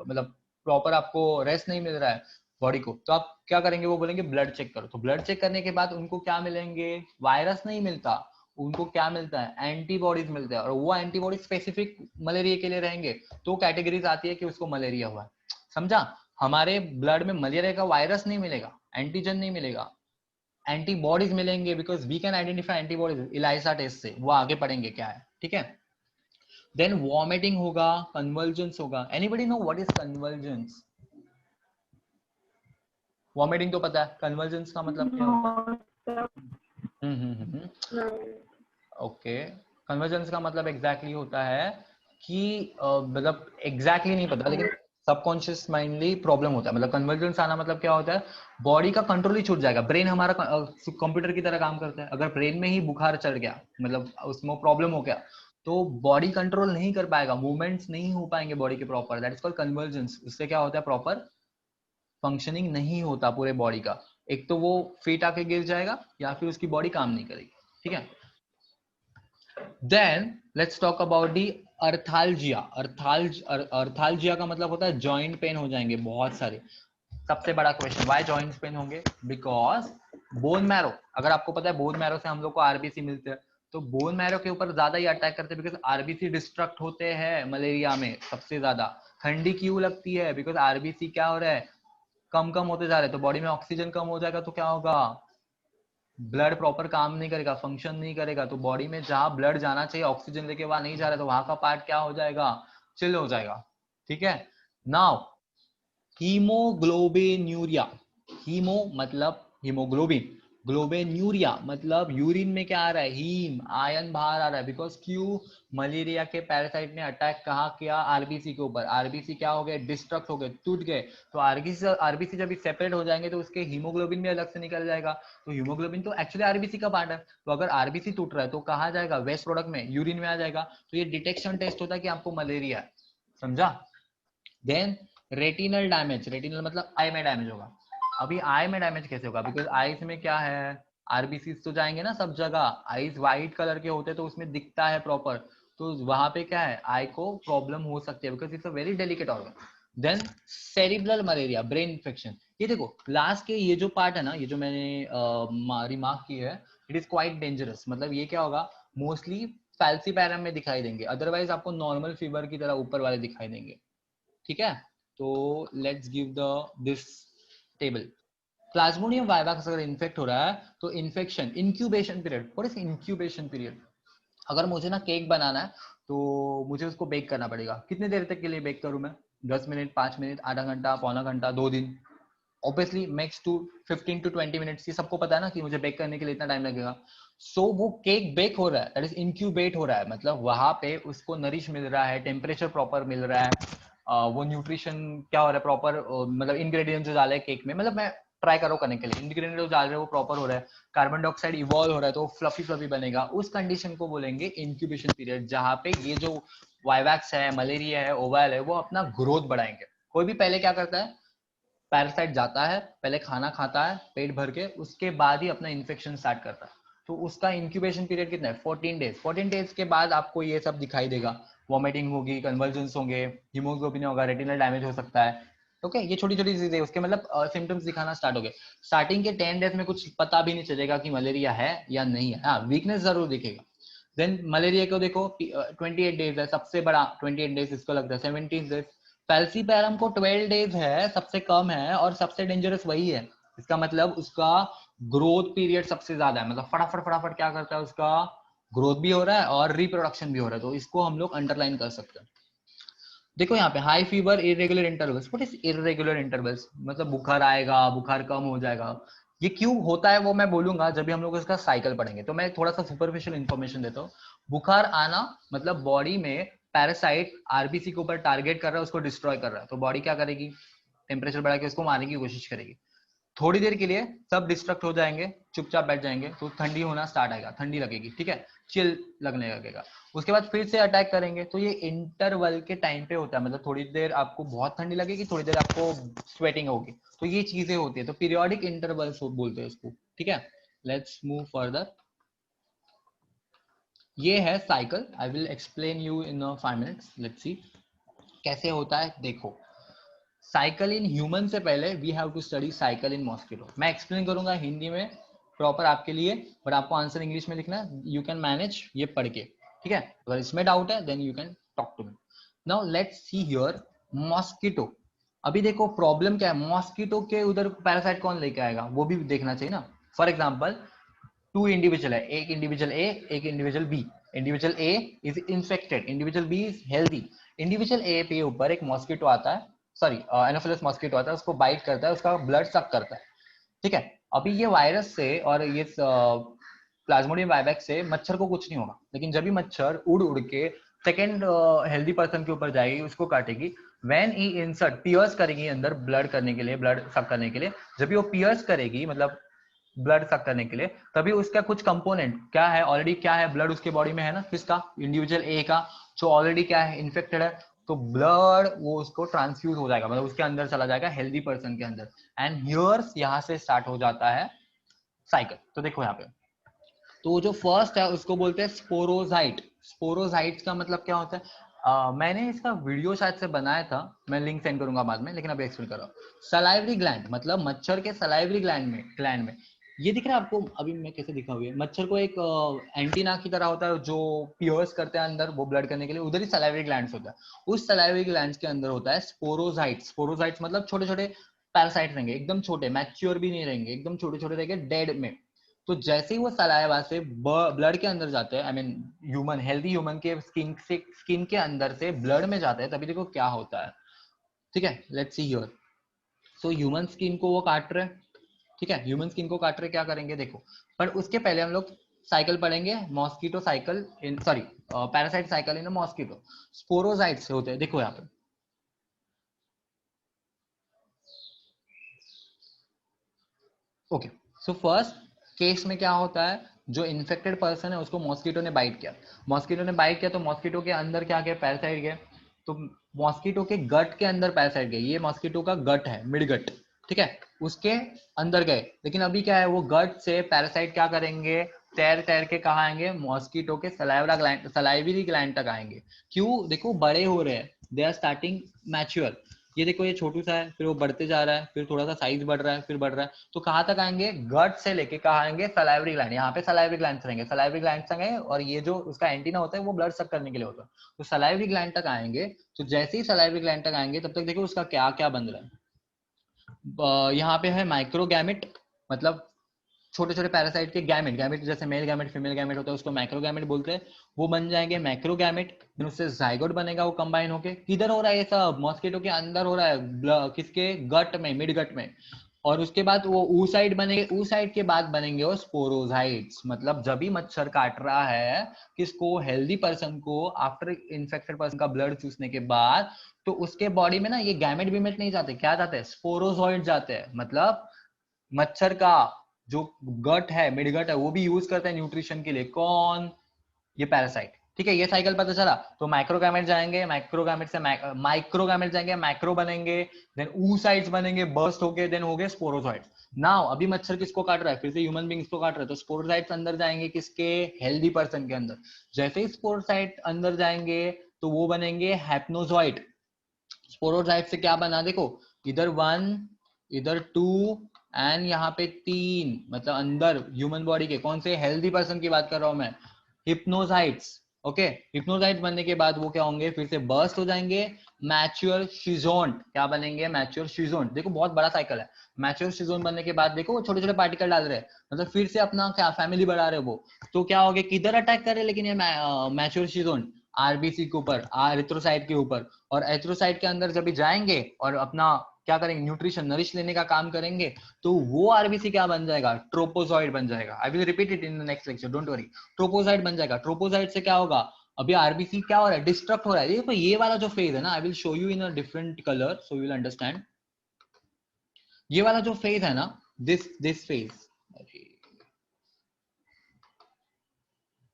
मतलब प्रॉपर आपको रेस्ट नहीं मिल रहा है बॉडी को, तो आप क्या करेंगे, वो बोलेंगे ब्लड चेक करो। तो ब्लड चेक करने के बाद उनको क्या मिलेंगे, वायरस नहीं मिलता, उनको क्या मिलता है, एंटीबॉडीज मिलते हैं, और वो एंटीबॉडी स्पेसिफिक मलेरिया के लिए रहेंगे, तो कैटेगरीज आती है कि उसको मलेरिया हुआ है। समझा? हमारे ब्लड में मलेरिया का वायरस नहीं मिलेगा, एंटीजन नहीं मिलेगा, एंटीबॉडीज मिलेंगे, because we can identify antibodies ELISA test से, वो आगे पढ़ेंगे क्या है, ठीक है। देन वॉमिटिंग होगा, कन्वर्जेंस होगा। Anybody know what is convergence? Vomiting तो पता है, कन्वर्जेंस का मतलब क्या होता है? ओके, कन्वर्जेंस का मतलब एग्जैक्टली होता है कि मतलब एग्जैक्टली नहीं पता, लेकिन सबकॉन्शियस माइंडली प्रॉब्लम होता है, मतलब कन्वर्जेंस आना मतलब क्या होता है, बॉडी का कंट्रोल ही छूट जाएगा। ब्रेन हमारा कंप्यूटर की तरह काम करता है, अगर ब्रेन में ही बुखार चढ़ गया, मतलब उसमें प्रॉब्लम हो गया, तो बॉडी कंट्रोल नहीं कर पाएगा, मूवमेंट्स नहीं हो पाएंगे बॉडी के proper, that is called convergence. उससे क्या होता है, प्रॉपर फंक्शनिंग नहीं होता पूरे बॉडी का, एक तो वो फिट आके गिर जाएगा या फिर उसकी बॉडी काम नहीं करेगी, ठीक है। Then let's talk about the arthralgia. Arthralgia का मतलब होता है जॉइंट पेन हो जाएंगे बहुत सारे। सबसे बड़ा क्वेश्चन, व्हाई जॉइंट्स पेन होंगे? बिकॉज बोन मैरो, अगर आपको पता है बोन मैरो से हम लोग को आरबीसी मिलते हैं, तो बोन मैरो के ऊपर ज्यादा ही अटैक करते हैं बिकॉज आरबीसी डिस्ट्रक्ट होते हैं मलेरिया में सबसे ज्यादा। ठंडी क्यों लगती है? बिकॉज आरबीसी क्या हो रहा है, कम कम होते जा रहे हैं, तो बॉडी में ऑक्सीजन कम हो जाएगा तो क्या होगा, ब्लड प्रॉपर काम नहीं करेगा, फंक्शन नहीं करेगा, तो बॉडी में जहां ब्लड जाना चाहिए ऑक्सीजन लेके वहां नहीं जा रहा है, तो वहां का पार्ट क्या हो जाएगा, चिल हो जाएगा। ठीक है। नाउ हीमोग्लोबिन्यूरिया, हीमो मतलब हीमोग्लोबिन, ग्लोबिन्यूरिया मतलब यूरिन में क्या आ रहा है, हीम आयन बाहर आ रहा है। बिकॉज क्यों, मलेरिया के पैरासाइट ने अटैक कहाँ किया, आरबीसी के ऊपर। आरबीसी क्या हो गए, डिस्ट्रक्ट हो गए, टूट गए। तो आरबीसी जब सेपरेट हो जाएंगे तो उसके हीमोग्लोबिन भी अलग से निकल जाएगा। तो हीमोग्लोबिन तो एक्चुअली आरबीसी का पार्ट है। तो अगर आरबीसी टूट रहा है तो कहाँ जाएगा, वेस्ट प्रोडक्ट में, यूरिन में आ जाएगा। तो ये डिटेक्शन टेस्ट होता है कि आपको मलेरिया है। समझा? देन रेटिनल डैमेज, रेटिनल मतलब आई में डैमेज होगा। अभी आई में डैमेज कैसे होगा, बिकॉज आईज में क्या है, आरबीसी तो जाएंगे ना सब जगह, आईज व्हाइट कलर के होते हैं तो उसमें दिखता है प्रॉपर, तो वहां पे क्या है, आई को प्रॉब्लम हो सकती है because it's a very delicate organ. Then cerebral malaria, brain infection. ये देखो लास्ट के ये जो पार्ट है ना, ये जो मैंने रिमार्क की है, इट इज क्वाइट डेंजरस। मतलब ये क्या होगा, मोस्टली फैल्सीपैरम में दिखाई देंगे, अदरवाइज आपको नॉर्मल फीवर की तरह ऊपर वाले दिखाई देंगे। ठीक है। तो let's give the this table. Plasmodium vivax अगर इन्फेक्ट हो रहा है तो infection, incubation period, what is incubation period? अगर मुझे ना केक बनाना है तो मुझे उसको बेक करना पड़ेगा, कितने देर तक के लिए बेक करूं मैं, 10 मिनट, 5 मिनट, आधा घंटा, पौना घंटा, 2 दिन? Obviously max to 15 to 20 minutes, ये सबको पता है ना कि मुझे बेक करने के लिए इतना टाइम लगेगा। सो वो केक बेक हो रहा है, दैट इज इंक्यूबेट हो रहा है, मतलब वहां पे उसको नरिश मिल रहा है, टेम्परेचर प्रॉपर मिल रहा है, वो न्यूट्रिशन क्या हो रहा है प्रॉपर, मतलब इंग्रेडिएंट्स जो डाले केक में, मतलब मैं ट्राई करो करने के लिए, इंग्रेडिएंट जो डाल रहे हैं वो प्रॉपर हो रहा है, कार्बन डाइऑक्साइड इवॉल्व हो रहा है तो फ्लफी फ्लफी बनेगा, उस कंडीशन को बोलेंगे इंक्यूबेशन पीरियड, जहां पे ये जो वाइवैक्स है, मलेरिया है, ओवैल है, वो अपना ग्रोथ बढ़ाएंगे। कोई भी पहले क्या करता है, पैरासाइट जाता है, पहले खाना खाता है पेट भर के, उसके बाद ही अपना इन्फेक्शन स्टार्ट करता है। तो उसका इंक्यूबेशन पीरियड कितना है, 14 डेज। 14 डेज के बाद आपको ये सब दिखाई देगा, वॉमिटिंग होगी, कन्वर्जेंस होंगे, हीमोग्लोबिन होगा, रेटिनल डैमेज हो सकता है। ओके, ये छोटी छोटी चीजें उसके मतलब सिम्टम्स दिखाना स्टार्ट हो गए। स्टार्टिंग के 10 डेज में कुछ पता भी नहीं चलेगा कि मलेरिया है या नहीं है, हाँ वीकनेस जरूर दिखेगा। देन मलेरिया को देखो 28 डेज है सबसे बड़ा, 28 डेज इसको लगता है, 17 डेज। फैल्सीपैरम को 12 डेज है सबसे कम है, और सबसे डेंजरस वही है। इसका मतलब उसका ग्रोथ पीरियड सबसे ज्यादा है, मतलब फटाफट फटाफट क्या करता है, उसका ग्रोथ भी हो रहा है और रिप्रोडक्शन भी हो रहा है, तो इसको हम लोग अंडरलाइन कर सकते हैं। देखो यहाँ पे high fever, irregular intervals, what is irregular intervals, मतलब बुखार आएगा, बुखार कम हो जाएगा। ये क्यों होता है वो मैं बोलूंगा जब भी हम लोग इसका साइकिल पढ़ेंगे, तो मैं थोड़ा सा सुपरफिशियल इन्फॉर्मेशन देता हूँ। बुखार आना मतलब बॉडी में पैरासाइट आरबीसी के ऊपर टारगेट कर रहा है, उसको डिस्ट्रॉय कर रहा है, तो बॉडी क्या करेगी, टेम्परेचर बढ़ा के उसको मारने की कोशिश करेगी। थोड़ी देर के लिए सब डिस्ट्रक्ट हो जाएंगे, चुपचाप बैठ जाएंगे, तो ठंडी होना स्टार्ट आएगा, ठंडी लगेगी, ठीक है, चिल लगने लगेगा। उसके बाद फिर से अटैक करेंगे, तो ये इंटरवल के टाइम पे होता है, मतलब थोड़ी देर आपको बहुत ठंडी लगेगी, थोड़ी देर आपको स्वेटिंग होगी, तो ये चीजें होती है, तो पीरियोडिक इंटरवल्स बोलते हैं इसको। ठीक है, लेट्स मूव फर्दर। ये है cycle, I will explain you in 5 minutes, let's see कैसे होता है। देखो साइकिल इन ह्यूमन से पहले we have to study cycle in mosquito. मैं एक्सप्लेन करूंगा हिंदी में प्रॉपर आपके लिए, बट आपको आंसर इंग्लिश में लिखना है, यू कैन मैनेज ये पढ़ के। ठीक है, अगर इसमें डाउट है then you can talk to me. Now let's see here mosquito. अभी देखो प्रॉब्लम क्या है, मॉस्किटो के उधर पैरासाइट कौन लेके आएगा वो भी देखना चाहिए ना। फॉर एग्जाम्पल टू इंडिविजुअल है, एक इंडिविजुअल ए, एक individual B. Individual A is infected, individual B is healthy. Individual A पे ऊपर एक मॉस्किटो आता है, सॉरी एनोफिलस मॉस्किटो आता है, उसको बाइट करता है, उसका ब्लड सक करता है। ठीक है, अभी ये वायरस से और ये प्लाज्मोडियम वाइवैक्स से मच्छर को कुछ नहीं होगा, लेकिन जब भी मच्छर उड़ उड़ के सेकेंड हेल्दी पर्सन के ऊपर जाएगी, उसको काटेगी, व्हेन ही इंसर्ट पियर्स करेगी अंदर ब्लड करने के लिए, ब्लड सक करने के लिए, जब भी वो पियर्स करेगी मतलब ब्लड सक करने के लिए, तभी उसका कुछ कंपोनेंट क्या है, ऑलरेडी क्या है, ब्लड उसके बॉडी में है ना, किसका, इंडिविजुअल ए का, जो ऑलरेडी क्या है, इन्फेक्टेड है, तो ब्लड वो उसको ट्रांसफ्यूज हो जाएगा, मतलब उसके अंदर चला जाएगा हेल्दी पर्सन के अंदर, एंड हियर्स यहाँ से स्टार्ट हो जाता है साइकिल। तो देखो यहाँ पे, तो जो फर्स्ट है उसको बोलते हैं स्पोरोजाइट। स्पोरोजाइट्स का मतलब क्या होता है? मैंने इसका वीडियो शायद से बनाया था, मैं लिंक सेंड करूंगा बाद में, लेकिन अभी एक्सप्लेन कर रहा हूँ। सलाइवरी ग्लैंड मतलब मच्छर के सलाइवरी ग्लैंड में ये दिख रहा है आपको, अभी मैं कैसे दिखा हुआ है, मच्छर को एक एंटीना की तरह होता है जो पियर्स करते हैं अंदर वो ब्लड करने के लिए, उधर ही सलाइवरी ग्लैंड्स होता है। उस सलाइवरी ग्लैंड्स के अंदर होता है स्पोरोजाइट्स। स्पोरोजाइट्स मतलब छोटे छोटे पैरासाइट रहेंगे, एकदम छोटे, मैच्योर भी नहीं रहेंगे, एकदम छोटे छोटे रहेंगे डेड में। तो जैसे ही वो सलाइवा से ब्लड के अंदर जाते हैं, I mean human, healthy human के स्किन के अंदर से ब्लड में जाते हैं, तभी देखो क्या होता है। ठीक है, let's see here. So human skin को वो काट रहे हैं, ठीक है, ह्यूमन स्किन को काट रहे, क्या करेंगे देखो। पर उसके पहले हम लोग साइकिल पढ़ेंगे, mosquito cycle in, sorry, parasite cycle in mosquito. Sporozoite से होते हैं, देखो यहाँ पे। ओके, सो फर्स्ट केस में क्या होता है, जो इन्फेक्टेड पर्सन है उसको मॉस्किटो ने बाइट किया। मॉस्किटो ने बाइट किया तो मॉस्किटो के अंदर क्या गया, पैरासाइट गए। तो मॉस्किटो के गट के अंदर पैरासाइट गए, ये मॉस्किटो का गट है, मिड गट, ठीक है, उसके अंदर गए। लेकिन अभी क्या है, वो गट से पैरासाइट क्या करेंगे, तैर तैर के कहाँ आएंगे, मॉस्किटो के सलाइवरा ग्लैंड, सलाइवरी ग्लैंड तक आएंगे। क्यों, देखो बड़े हो रहे हैं, दे आर स्टार्टिंग मैच्योर। ये देखो ये छोटू सा है, फिर वो बढ़ते जा रहा है, फिर थोड़ा सा साइज बढ़ रहा है, फिर बढ़ रहा है, तो कहाँ तक आएंगे, गट से लेके कहाँ आएंगे, सलाइवरी ग्लैंड। यहाँ पे सलाइवरी ग्लैंड रहेंगे, सलाइवरी ग्लैंड आएंगे, और ये जो उसका एंटीना होता है वो ब्लड सक करने के लिए होता है, तो सलाइवरी ग्लैंड तक आएंगे। तो जैसे ही सलाइवरी ग्लैंड तक आएंगे तब तक देखो उसका क्या क्या बन रहा है। यहाँ पे है माइक्रोगैमेट, मतलब छोटे छोटे पैरासाइट के गैमेट, गैमेट जैसे मेल गैमेट फीमेल गैमेट होता है उसको माइक्रोगैमेट बोलते हैं, वो बन जाएंगे मैक्रोगैमेट। फिर उससे जाइगोट बनेगा, वो कंबाइन होके किधर हो रहा है, ये सब मॉस्किटो के अंदर हो रहा है, किसके गट में, मिड गट में। और उसके बाद वो oocyte बनेंगे, oocyte के बाद बनेंगे वो स्पोरोजाइट्स। मतलब जब भी मच्छर काट रहा है किसको, हेल्दी पर्सन को, आफ्टर इन्फेक्टेड पर्सन का ब्लड चूसने के बाद, तो उसके बॉडी में ना ये गैमेट बीमेट नहीं जाते, क्या जाते हैं, स्पोरोजॉइड जाते हैं। मतलब मच्छर का जो गट है, मिडगट है, वो भी यूज करते हैं न्यूट्रिशन के लिए, कौन, ये पैरासाइट। ठीक है, ये साइकिल पता चला। तो माइक्रोगैमेट जाएंगे, माइक्रोगैमेट से माइक्रोगैमेट जाएंगे, माइक्रो बनेंगे, देन oocytes बनेंगे, बर्स्ट होके देन हो गए स्पोरोजॉइट्स। नाउ अभी मच्छर किसको काट रहा है, फिर से ह्यूमन बींग्स को काट रहा है, तो स्पोरोजाइट्स अंदर जाएंगे किसके, हेल्दी पर्सन के अंदर। जैसे ही स्पोरोसाइट अंदर जाएंगे तो वो बनेंगे हैप्नोजॉइट। स्पोरोजाइट से क्या बना देखो, इधर 1, इधर 2, एंड यहाँ पे 3, मतलब अंदर ह्यूमन बॉडी के कौन से, हेल्दी पर्सन की बात कर रहा हूं मैं, हिप्नोजाइट्स। ओके, हिप्नोजाइट बनने के बाद वो क्या होंगे, फिर से बर्स्ट हो जाएंगे, मैच्योर शिजोन, क्या बनेंगे, मैच्योर शिजोन। देखो बहुत बड़ा साइकिल है। मैच्योर शिजोन बनने के बाद देखो वो छोटे छोटे पार्टिकल डाल रहे हैं, मतलब फिर से अपना क्या फैमिली बढ़ा रहे वो। तो क्या हो गया, किधर अटैक करे, लेकिन ये मैच्योर शिजोन आरबीसी के ऊपर, एरिथ्रोसाइट के ऊपर। और एरिथ्रोसाइट के अंदर जब भी जाएंगे और अपना क्या करेंगे, न्यूट्रिशन नरिश लेने का काम करेंगे, तो वो आरबीसी क्या बन जाएगा, ट्रोपोजॉइड बन जाएगा। I will repeat it in the next lecture, don't worry. Trophozoite बन जाएगा। ट्रोपोजॉइड से क्या होगा, अभी आरबीसी क्या हो रहा है, डिस्ट्रक्ट हो रहा है। देखो ये वाला जो फेज है ना, I will show you in a different colour so you will understand. ये वाला जो फेज है ना, दिस फेज,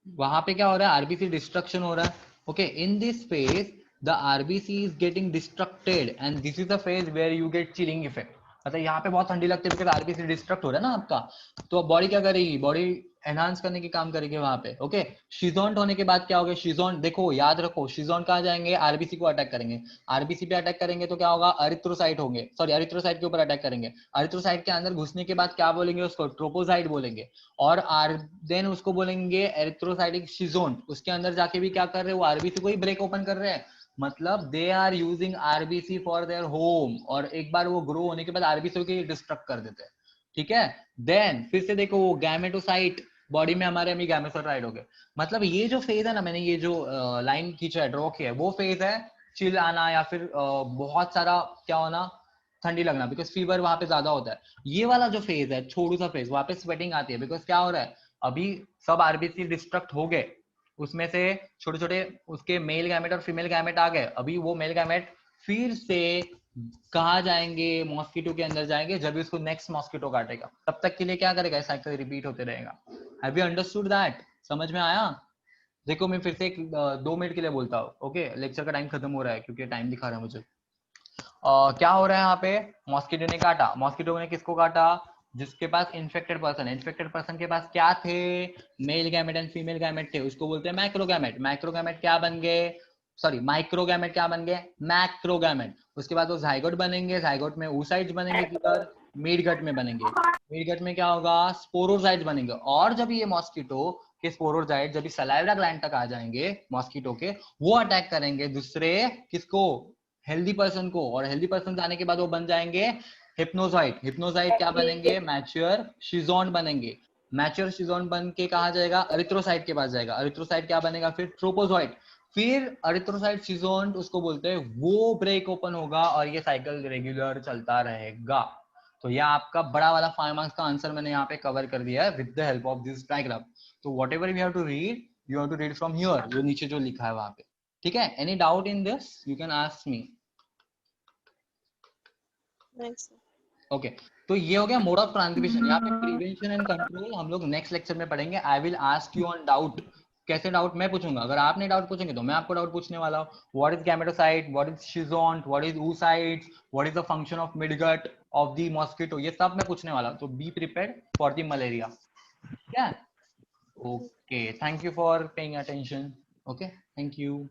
वहां पे क्या हो रहा है, आरबीसी डिस्ट्रक्शन हो रहा है। Okay, in this phase the RBC is getting destructed and this is the phase where you get chilling effect. मतलब यहाँ पे बहुत ठंडी लगती है बिकॉज आरबीसी डिस्ट्रक्ट हो रहा है ना आपका, तो बॉडी क्या करेगी, बॉडी एनहांस करने की काम करेगी वहां पे। ओके, शिजोंट होने के बाद क्या होगा, शिजोंट देखो याद रखो, शिजोंट कहाँ जाएंगे, आरबीसी को अटैक करेंगे। आरबीसी पे अटैक करेंगे तो क्या होगा, अरिथ्रोसाइट होंगे, सॉरी अरिथ्रोसाइट के ऊपर अटैक करेंगे। अरिथ्रोसाइट के अंदर घुसने के बाद क्या बोलेंगे उसको, ट्रोपोसाइट बोलेंगे। और देन उसको बोलेंगे एरिथ्रोसाइटिक शिजोन। उसके अंदर जाके भी क्या कर रहे हैं, वो आरबीसी को ही ब्रेक ओपन कर रहे हैं। मतलब they are using RBC for their home, और एक बार वो ग्रो होने के बाद आरबीसी को डिस्ट्रक्ट कर देते हैं। ठीक है, देन फिर से देखो वो गैमेटोसाइट, बॉडी में हमारे अभी गैमेटोसाइट हो गए। मतलब ये जो फेज है ना, मैंने ये जो लाइन खींचा है, ड्रॉ किया है, वो फेज है चिल आना, या फिर बहुत सारा क्या होना, ठंडी लगना, बिकॉज फीवर वहां पे ज्यादा होता है। ये वाला जो फेज है, छोटू सा फेज, वहां पे स्वेटिंग आती है, बिकॉज क्या हो रहा है, अभी सब आरबीसी डिस्ट्रक्ट हो गए, उसमें से छोटे छोटे उसके मेल गैमेट और फीमेल गैमेट आ गए। अभी वो मेल गैमेट फिर से कहा जाएंगे, मॉस्किटो के अंदर जाएंगे, जब भी उसको नेक्स्ट मॉस्किटो काटेगा, तब तक के लिए क्या करेगा, साइकिल रिपीट होते रहेगा। हैव यू अंडरस्टूड दैट, समझ में आया। देखो मैं फिर से 2 मिनट के लिए बोलता हूँ, ओके, लेक्चर का टाइम खत्म हो रहा है क्योंकि टाइम दिखा रहा है मुझे। क्या हो रहा है यहाँ पे, मॉस्किटो ने काटा, मॉस्किटो ने किसको काटा, जिसके पास इन्फेक्टेड पर्सन के पास क्या थे, male gamete and female gamete थे, उसको बोलते हैं मैक्रोगैमेट। मैक्रोगैमेट क्या बन गए, सॉरी माइक्रोगैमेट क्या बन गए, मैक्रोगैमेट। उसके बाद वो जाइगोट बनेंगे, जाइगोट में oocytes बनेंगे, किधर, मिडगट में बनेंगे। मिडगट में क्या होगा, स्पोरोजाइट्स बनेंगे। और जब ये मॉस्किटो के स्पोरोजाइट जब सलाइवा ग्लैंड तक आ जाएंगे मॉस्किटो के, वो अटैक करेंगे दूसरे किसको, हेल्दी पर्सन को। और हेल्दी पर्सन आने के बाद वो बन जाएंगे हिप्नोजाइट। हिप्नोजाइट क्या बनेंगे, मैच्योर शिजोन बनेंगे। मैच्योर शिजोन बन के कहा जाएगा, अरिथ्रोसाइट के पास जाएगा। अरिथ्रोसाइट क्या बनेगा, फिर ट्रोपोजॉइट। फिर अरिथ्रोसाइट शिजोन उसको बोलते हैं, वो ब्रेक ओपन होगा और ये साइकिल रेगुलर चलता रहेगा। तो यह आपका बड़ा वाला 5 मार्क्स का आंसर मैंने यहाँ पे कवर कर दिया है with the help of this diagram. तो whatever you have to read, you have to read from here, जो नीचे जो लिखा है वहां पे। ठीक है, any doubt in this you can ask me. Okay, तो ये हो गया मोड ऑफ ट्रांसमिशन। यहाँ पे प्रिवेंशन एंड कंट्रोल हम लोग नेक्स्ट लेक्चर में पढ़ेंगे। I will ask you on doubt, कैसे डाउट मैं पूछूंगा, अगर आपने डाउट पूछेंगे तो मैं आपको डाउट पूछने वाला हूँ। What is gametocyte, what is शिजोन, what is oocytes, what is the function of midgut of the mosquito, ये सब मैं पूछने वाला हूँ। तो be prepared for the malaria. क्या, okay, thank you for paying attention. Okay, thank you.